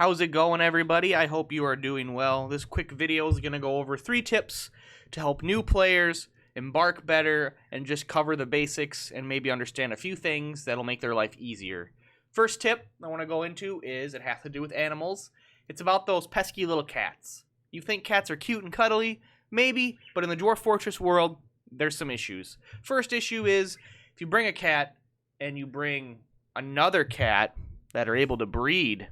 How's it going, everybody? I hope you are doing well. This quick video is going to go over 3 tips to help new players embark better and just cover the basics and maybe understand a few things that'll make their life easier. First tip I want to go into is it has to do with animals. It's about those pesky little cats. You think cats are cute and cuddly? Maybe, but in the Dwarf Fortress world, there's some issues. First issue is if you bring a cat and you bring another cat that are able to breed,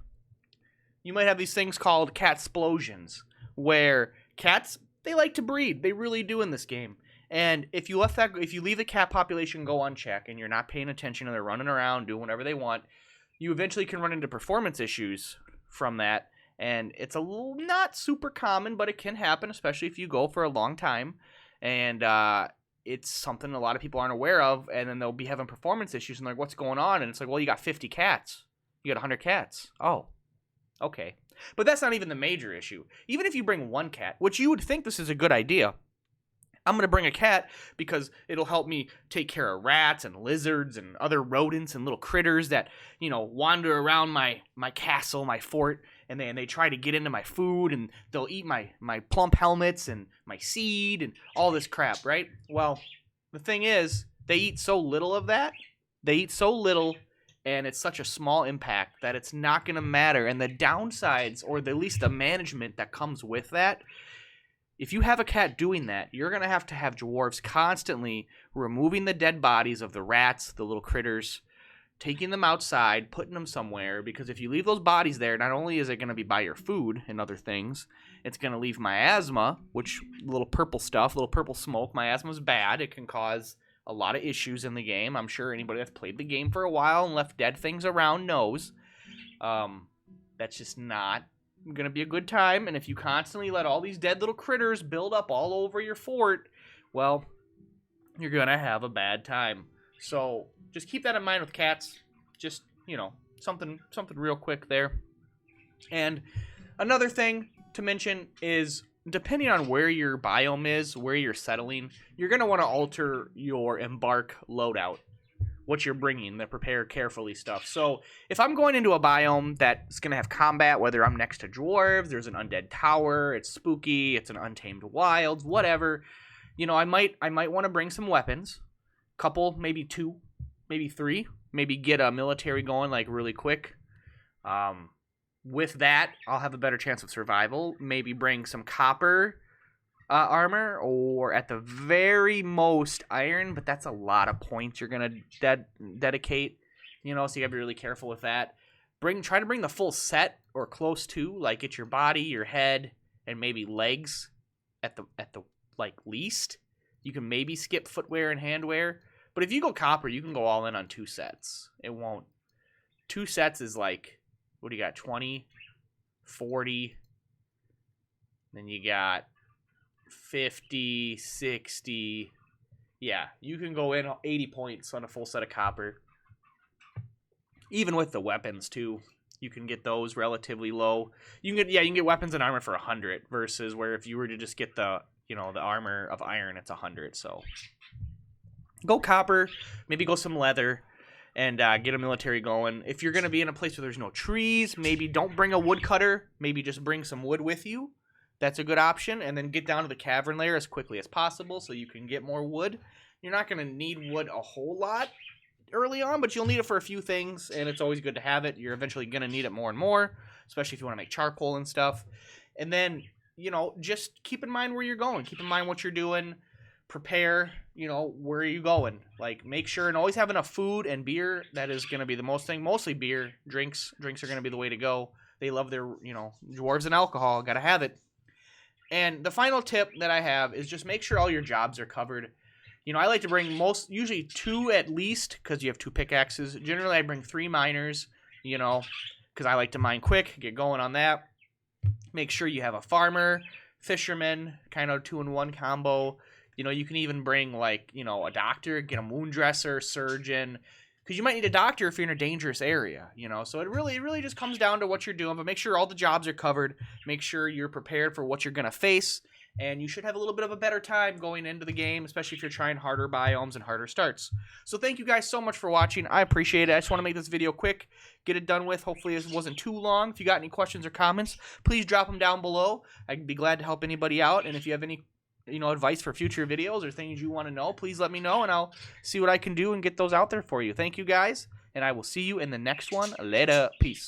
you might have these things called cat explosions, where cats, they like to breed. They really do in this game. And if you leave the cat population go unchecked and you're not paying attention and they're running around doing whatever they want, you eventually can run into performance issues from that. And it's a little not super common, but it can happen, especially if you go for a long time. And it's something a lot of people aren't aware of, and then they'll be having performance issues and they're like, what's going on? And it's like, well, you got 50 cats. You got 100 cats. Oh, okay. But that's not even the major issue. Even if you bring one cat, which you would think this is a good idea, I'm going to bring a cat because it'll help me take care of rats and lizards and other rodents and little critters that, wander around my castle, my fort, and they try to get into my food, and they'll eat my plump helmets and my seed and all this crap, right? Well, the thing is, they eat so little of that. They eat so little, and it's such a small impact that it's not going to matter. And the downsides, or at least the management that comes with that, if you have a cat doing that, you're going to have dwarves constantly removing the dead bodies of the rats, the little critters, taking them outside, putting them somewhere, because if you leave those bodies there, not only is it going to be by your food and other things, it's going to leave miasma, which little purple stuff, little purple smoke. Miasma is bad. It can cause a lot of issues in the game. I'm sure anybody that's played the game for a while and left dead things around knows. That's just not going to be a good time. And if you constantly let all these dead little critters build up all over your fort, well, you're going to have a bad time. So just keep that in mind with cats. Just, something real quick there. And another thing to mention is, depending on where your biome is, where you're settling, you're going to want to alter your embark loadout, what you're bringing, the prepare carefully stuff. So if I'm going into a biome that's going to have combat, whether I'm next to dwarves, there's an undead tower, it's spooky, it's an untamed wilds, whatever, I might want to bring some weapons. Couple, maybe 2, maybe 3, maybe get a military going like really quick. With that, I'll have a better chance of survival. Maybe bring some copper armor, or at the very most iron, but that's a lot of points you're gonna dedicate. So you gotta be really careful with that. Try to bring the full set or close to, like get your body, your head, and maybe legs at the least. You can maybe skip footwear and handwear. But if you go copper, you can go all in on 2 sets. It won't. 2 sets is like, what do you got, 20, 40, then you got 50, 60. Yeah, you can go in 80 points on a full set of copper. Even with the weapons, too. You can get those relatively low. You can get weapons and armor for 100, versus where if you were to just get the armor of iron, it's 100, so go copper, maybe go some leather, and get a military going. If you're going to be in a place where there's no trees, maybe don't bring a woodcutter. Maybe just bring some wood with you. That's a good option. And then get down to the cavern layer as quickly as possible so you can get more wood. You're not going to need wood a whole lot early on, but you'll need it for a few things, and it's always good to have it. You're eventually going to need it more and more, especially if you want to make charcoal and stuff. And then, just keep in mind where you're going. Keep in mind what you're doing. Prepare, where are you going? Like, make sure and always have enough food and beer. That is going to be the most thing. Mostly beer. Drinks are going to be the way to go. They love their, dwarves and alcohol. Got to have it. And the final tip that I have is just make sure all your jobs are covered. I like to bring usually 2 at least, because you have 2 pickaxes. Generally, I bring 3 miners, because I like to mine quick, get going on that. Make sure you have a farmer, fisherman, kind of 2-in-1 combo. You can even bring, a doctor, get a wound dresser, surgeon, because you might need a doctor if you're in a dangerous area, So it really just comes down to what you're doing, but make sure all the jobs are covered. Make sure you're prepared for what you're going to face, and you should have a little bit of a better time going into the game, especially if you're trying harder biomes and harder starts. So thank you guys so much for watching. I appreciate it. I just want to make this video quick, get it done with. Hopefully this wasn't too long. If you got any questions or comments, please drop them down below. I'd be glad to help anybody out, and if you have any advice for future videos or things you want to know, please let me know, and I'll see what I can do and get those out there for you. Thank you guys, and I will see you in the next one. Later. Peace.